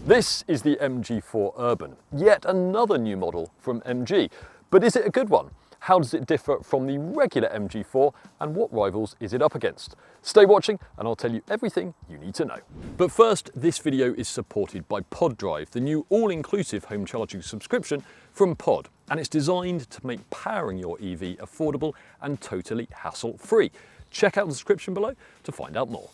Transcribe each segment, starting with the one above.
This is the MG4 Urban, yet another new model from MG. But is it a good one? How does it differ from the regular MG4 and what rivals is it up against? Stay watching and I'll tell you everything you need to know. But first, this video is supported by Pod Drive, the new all-inclusive home charging subscription from Pod. And it's designed to make powering your EV affordable and totally hassle-free. Check out the description below to find out more.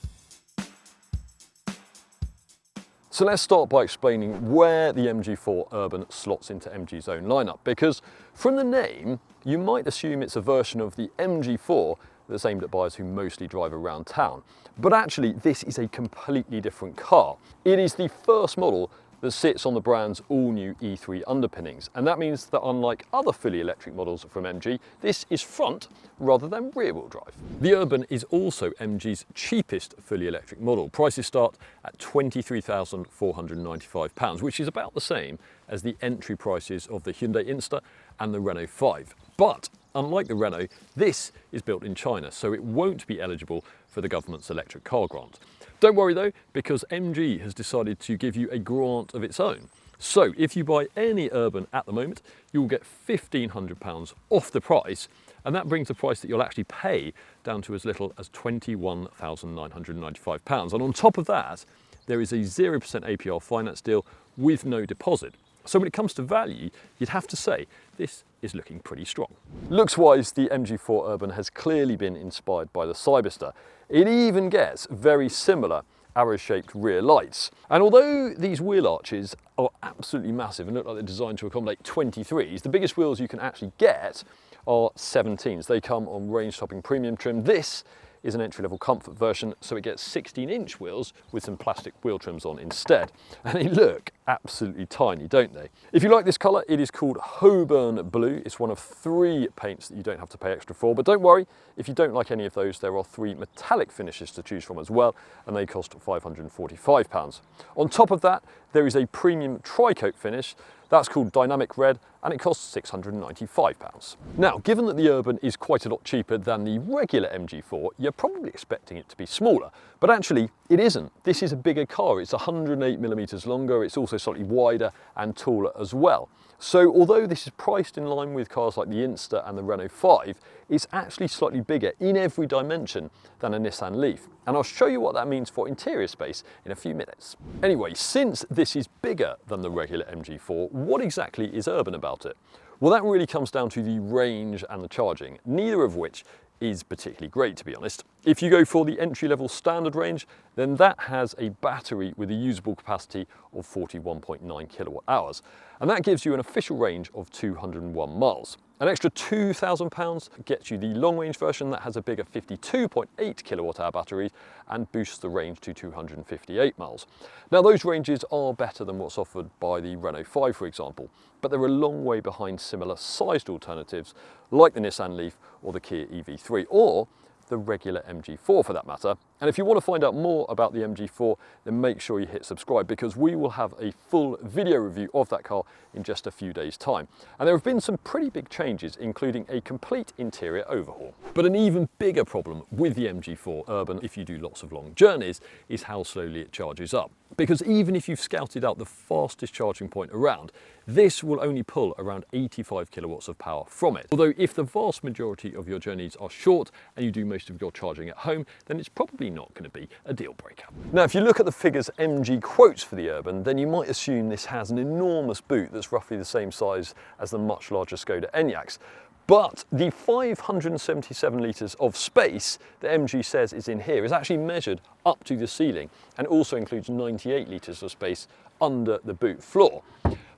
So let's start by explaining where the MG4 Urban slots into MG's own lineup, because from the name, you might assume it's a version of the MG4 that's aimed at buyers who mostly drive around town. But actually, this is a completely different car. It is the first model that sits on the brand's all-new E3 underpinnings, and that means that unlike other fully electric models from MG, this is front rather than rear-wheel drive. The Urban is also MG's cheapest fully electric model. Prices start at £23,495, which is about the same as the entry prices of the Hyundai Insta and the Renault 5. But unlike the Renault, this is built in China, so it won't be eligible for the government's electric car grant. Don't worry though, because MG has decided to give you a grant of its own. So if you buy any Urban at the moment, you'll get £1,500 off the price, and that brings the price that you'll actually pay down to as little as £21,995. And on top of that, there is a 0% APR finance deal with no deposit. So when it comes to value, you'd have to say this is looking pretty strong. Looks-wise, the MG4 Urban has clearly been inspired by the Cyberster. It even gets very similar arrow-shaped rear lights. And although these wheel arches are absolutely massive and look like they're designed to accommodate 23s, the biggest wheels you can actually get are 17s. They come on range-topping premium trim. This is an entry-level comfort version, so it gets 16-inch wheels with some plastic wheel trims on instead. And they look absolutely tiny, don't they? If you like this colour, it is called Holborn Blue. It's one of 3 paints that you don't have to pay extra for, but don't worry, if you don't like any of those, there are 3 metallic finishes to choose from as well, and they cost £545. On top of that, there is a premium tri-coat finish. That's called Dynamic Red, and it costs £695. Now, given that the Urban is quite a lot cheaper than the regular MG4, you're probably expecting it to be smaller, but actually it isn't. This is a bigger car. It's 108mm longer. It's also slightly wider and taller as well. So although this is priced in line with cars like the Insta and the Renault 5, it's actually slightly bigger in every dimension than a Nissan Leaf. And I'll show you what that means for interior space in a few minutes. Anyway, since this is bigger than the regular MG4, what exactly is urban about it? Well, that really comes down to the range and the charging, neither of which is particularly great, to be honest. If you go for the entry-level standard range, then that has a battery with a usable capacity of 41.9 kilowatt hours. And that gives you an official range of 201 miles. An extra £2,000 gets you the long-range version that has a bigger 52.8 kilowatt-hour battery and boosts the range to 258 miles. Now, those ranges are better than what's offered by the Renault 5, for example, but they're a long way behind similar sized alternatives like the Nissan Leaf or the Kia EV3 or the regular MG4 for that matter. And if you want to find out more about the MG4, then make sure you hit subscribe, because we will have a full video review of that car in just a few days' time. And there have been some pretty big changes, including a complete interior overhaul. But an even bigger problem with the MG4 Urban, if you do lots of long journeys, is how slowly it charges up. Because even if you've scouted out the fastest charging point around, this will only pull around 85 kilowatts of power from it. Although if the vast majority of your journeys are short and you do most of your charging at home, then it's probably not going to be a deal breaker. Now, if you look at the figures MG quotes for the Urban, then you might assume this has an enormous boot that's roughly the same size as the much larger Skoda Enyaqs. But the 577 litres of space that MG says is in here is actually measured up to the ceiling and also includes 98 litres of space under the boot floor.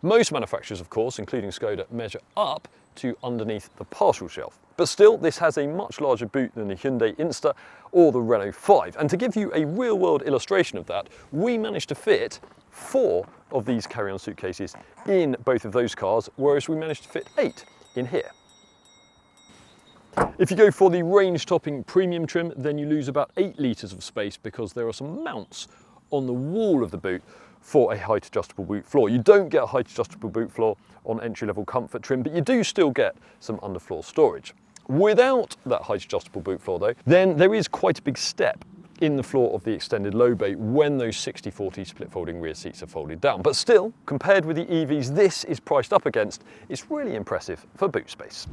Most manufacturers, of course, including Skoda, measure up to underneath the partial shelf. But still, this has a much larger boot than the Hyundai Insta or the Renault 5. And to give you a real-world illustration of that, we managed to fit 4 of these carry-on suitcases in both of those cars, whereas we managed to fit 8 in here. If you go for the range-topping premium trim, then you lose about 8 litres of space because there are some mounts on the wall of the boot for a height adjustable boot floor. You don't get a height adjustable boot floor on entry-level comfort trim, but you do still get some underfloor storage. Without that height adjustable boot floor though, then there is quite a big step in the floor of the extended low bay when those 60/40 split folding rear seats are folded down. But still, compared with the EVs this is priced up against, it's really impressive for boot space.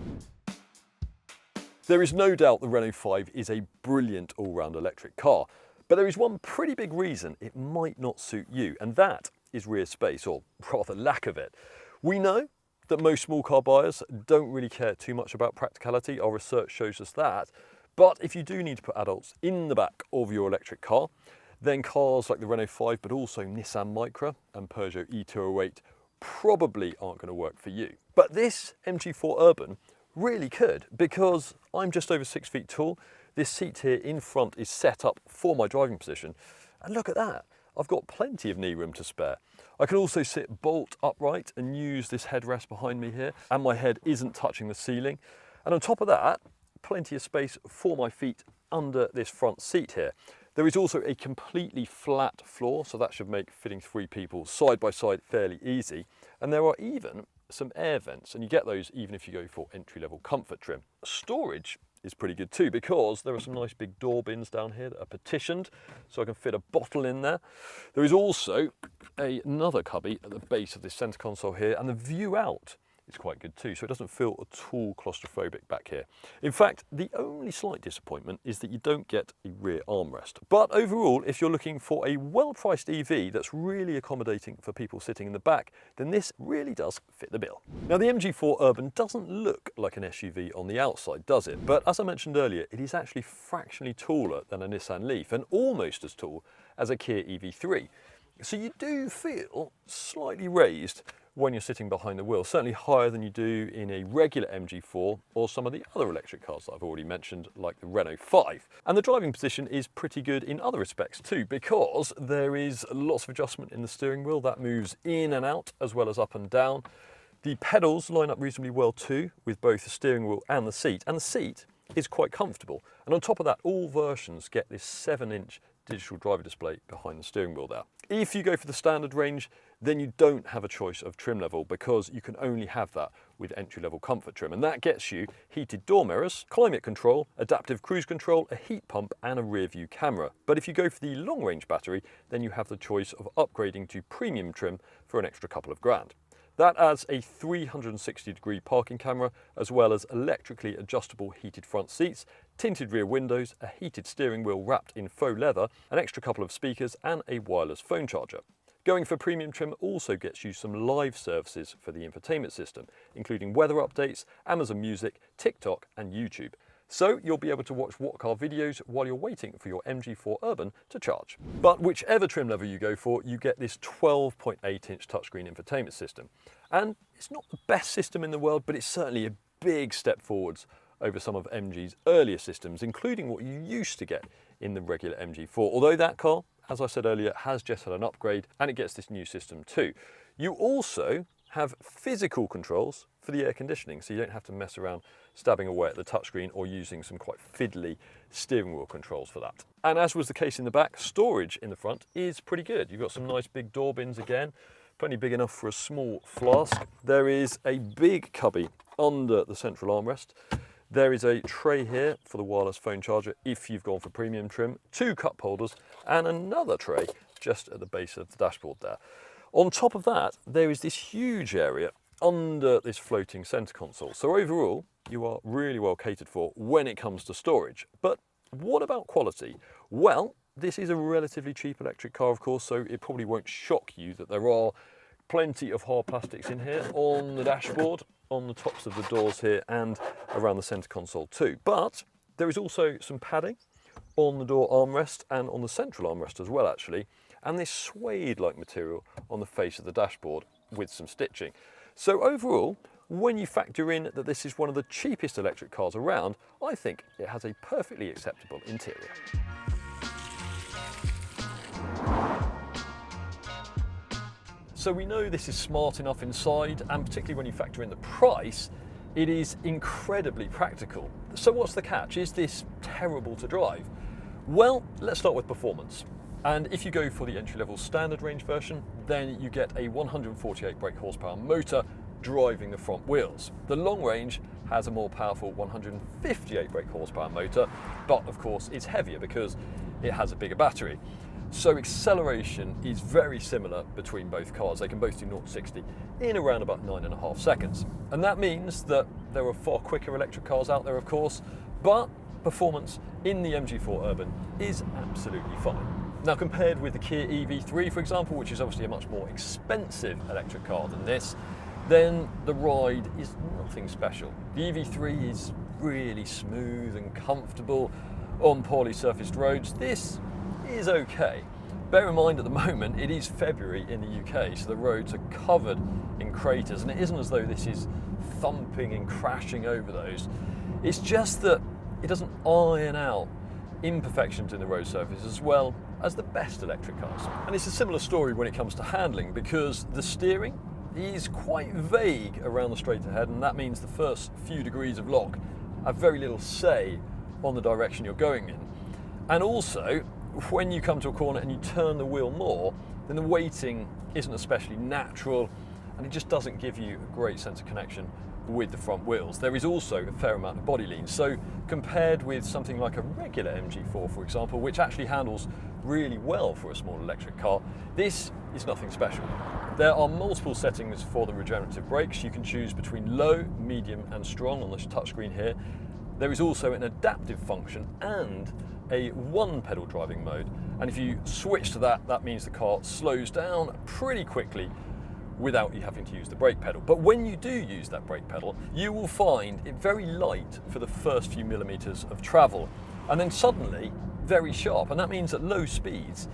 There is no doubt the Renault 5 is a brilliant all-round electric car, but there is one pretty big reason it might not suit you, and that is rear space, or rather lack of it. We know that most small car buyers don't really care too much about practicality. Our research shows us that. But if you do need to put adults in the back of your electric car, then cars like the Renault 5, but also Nissan Micra and Peugeot E208 probably aren't going to work for you. But this MG4 Urban really could, because I'm just over 6 feet tall. This seat here in front is set up for my driving position. And look at that. I've got plenty of knee room to spare. I can also sit bolt upright and use this headrest behind me here, and my head isn't touching the ceiling. And on top of that, plenty of space for my feet under this front seat here. There is also a completely flat floor, so that should make fitting 3 people side by side fairly easy. And there are even some air vents, and you get those even if you go for entry-level comfort trim. Storage is pretty good too, because there are some nice big door bins down here that are partitioned, so I can fit a bottle in there. There is also another cubby at the base of this centre console here, and the view out is quite good too, so it doesn't feel at all claustrophobic back here. In fact, the only slight disappointment is that you don't get a rear armrest. But overall, if you're looking for a well-priced EV that's really accommodating for people sitting in the back, then this really does fit the bill. Now, the MG4 Urban doesn't look like an SUV on the outside, does it? But as I mentioned earlier, it is actually fractionally taller than a Nissan Leaf and almost as tall as a Kia EV3. So you do feel slightly raised when you're sitting behind the wheel, certainly higher than you do in a regular MG4 or some of the other electric cars that I've already mentioned, like the Renault 5. And the driving position is pretty good in other respects too, because there is lots of adjustment in the steering wheel that moves in and out as well as up and down. The pedals line up reasonably well too, with both the steering wheel and the seat is quite comfortable. And on top of that, all versions get this 7-inch digital driver display behind the steering wheel there. If you go for the standard range, then you don't have a choice of trim level, because you can only have that with entry-level comfort trim, and that gets you heated door mirrors, climate control, adaptive cruise control, a heat pump and a rear view camera. But if you go for the long range battery, then you have the choice of upgrading to premium trim for an extra couple of grand. That adds a 360-degree parking camera, as well as electrically adjustable heated front seats, tinted rear windows, a heated steering wheel wrapped in faux leather, an extra couple of speakers and a wireless phone charger. Going for premium trim also gets you some live services for the infotainment system, including weather updates, Amazon Music, TikTok and YouTube. So you'll be able to watch WhatCar videos while you're waiting for your MG4 Urban to charge. But whichever trim level you go for, you get this 12.8-inch touchscreen infotainment system. And it's not the best system in the world, but it's certainly a big step forwards over some of MG's earlier systems, including what you used to get in the regular MG4. Although that car, as I said earlier, has just had an upgrade, and it gets this new system too. You also have physical controls for the air conditioning, so you don't have to mess around stabbing away at the touchscreen or using some quite fiddly steering wheel controls for that. And as was the case in the back, storage in the front is pretty good. You've got some nice big door bins again, plenty big enough for a small flask. There is a big cubby under the central armrest. There is a tray here for the wireless phone charger if you've gone for premium trim, 2 cup holders and another tray just at the base of the dashboard there. On top of that, there is this huge area under this floating centre console. So overall, you are really well catered for when it comes to storage. But what about quality? Well, this is a relatively cheap electric car, of course, so it probably won't shock you that there are plenty of hard plastics in here on the dashboard, on the tops of the doors here and around the centre console too. But there is also some padding on the door armrest and on the central armrest as well, actually, and this suede-like material on the face of the dashboard with some stitching. So overall, when you factor in that this is one of the cheapest electric cars around, I think it has a perfectly acceptable interior. So we know this is smart enough inside, and particularly when you factor in the price, it is incredibly practical. So what's the catch? Is this terrible to drive? Well, let's start with performance. And if you go for the entry-level standard range version, then you get a 148 brake horsepower motor driving the front wheels. The long range has a more powerful 158 brake horsepower motor, but of course it's heavier because it has a bigger battery. So acceleration is very similar between both cars. They can both do 0 to 60 in around about 9.5 seconds. And that means that there are far quicker electric cars out there, of course, but performance in the MG4 Urban is absolutely fine. Now, compared with the Kia EV3, for example, which is obviously a much more expensive electric car than this, then the ride is nothing special. The EV3 is really smooth and comfortable on poorly surfaced roads. This is okay. Bear in mind, at the moment it is February in the UK, so the roads are covered in craters, and it isn't as though this is thumping and crashing over those. It's just that it doesn't iron out imperfections in the road surface as well as the best electric cars. And it's a similar story when it comes to handling, because the steering is quite vague around the straight ahead, and that means the first few degrees of lock have very little say on the direction you're going in. And also, when you come to a corner and you turn the wheel more, then the weighting isn't especially natural, and it just doesn't give you a great sense of connection with the front wheels. There is also a fair amount of body lean, so compared with something like a regular MG4, for example, which actually handles really well for a small electric car, this is nothing special. There are multiple settings for the regenerative brakes. You can choose between low, medium and strong on this touchscreen here. There is also an adaptive function and a one-pedal driving mode, and if you switch to that, that means the car slows down pretty quickly without you having to use the brake pedal. But when you do use that brake pedal, you will find it very light for the first few millimeters of travel, and then suddenly very sharp, and that means at low speeds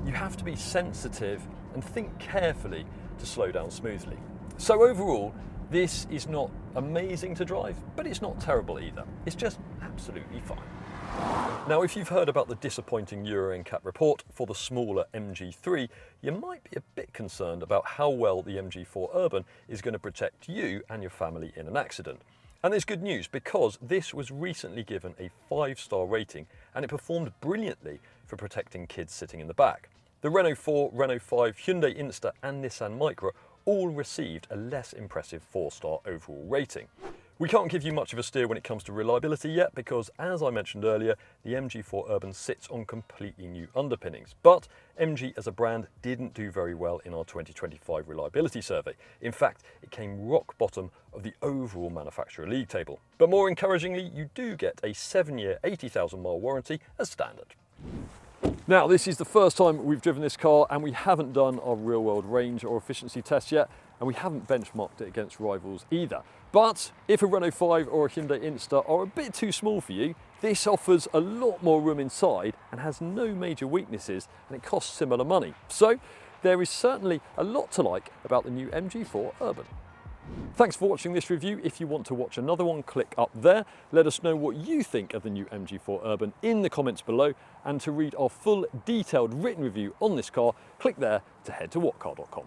you have to be sensitive and think carefully to slow down smoothly. So overall, this is not amazing to drive, but it's not terrible either. It's just absolutely fine. Now, if you've heard about the disappointing Euro NCAP report for the smaller MG3, you might be a bit concerned about how well the MG4 Urban is going to protect you and your family in an accident. And there's good news, because this was recently given a 5-star rating and it performed brilliantly for protecting kids sitting in the back. The Renault 4, Renault 5, Hyundai Insta and Nissan Micra all received a less impressive 4-star overall rating. We can't give you much of a steer when it comes to reliability yet, because as I mentioned earlier, the MG4 Urban sits on completely new underpinnings. But MG as a brand didn't do very well in our 2025 reliability survey. In fact, it came rock bottom of the overall manufacturer league table. But more encouragingly, you do get a 7-year, 80,000 mile warranty as standard. Now, this is the first time we've driven this car, and we haven't done our real-world range or efficiency test yet, and we haven't benchmarked it against rivals either. But if a Renault 5 or a Hyundai Insta are a bit too small for you, this offers a lot more room inside and has no major weaknesses, and it costs similar money. So there is certainly a lot to like about the new MG4 Urban. Thanks for watching this review. If you want to watch another one, click up there. Let us know what you think of the new MG4 Urban in the comments below, and to read our full detailed written review on this car, click there to head to WhatCar.com.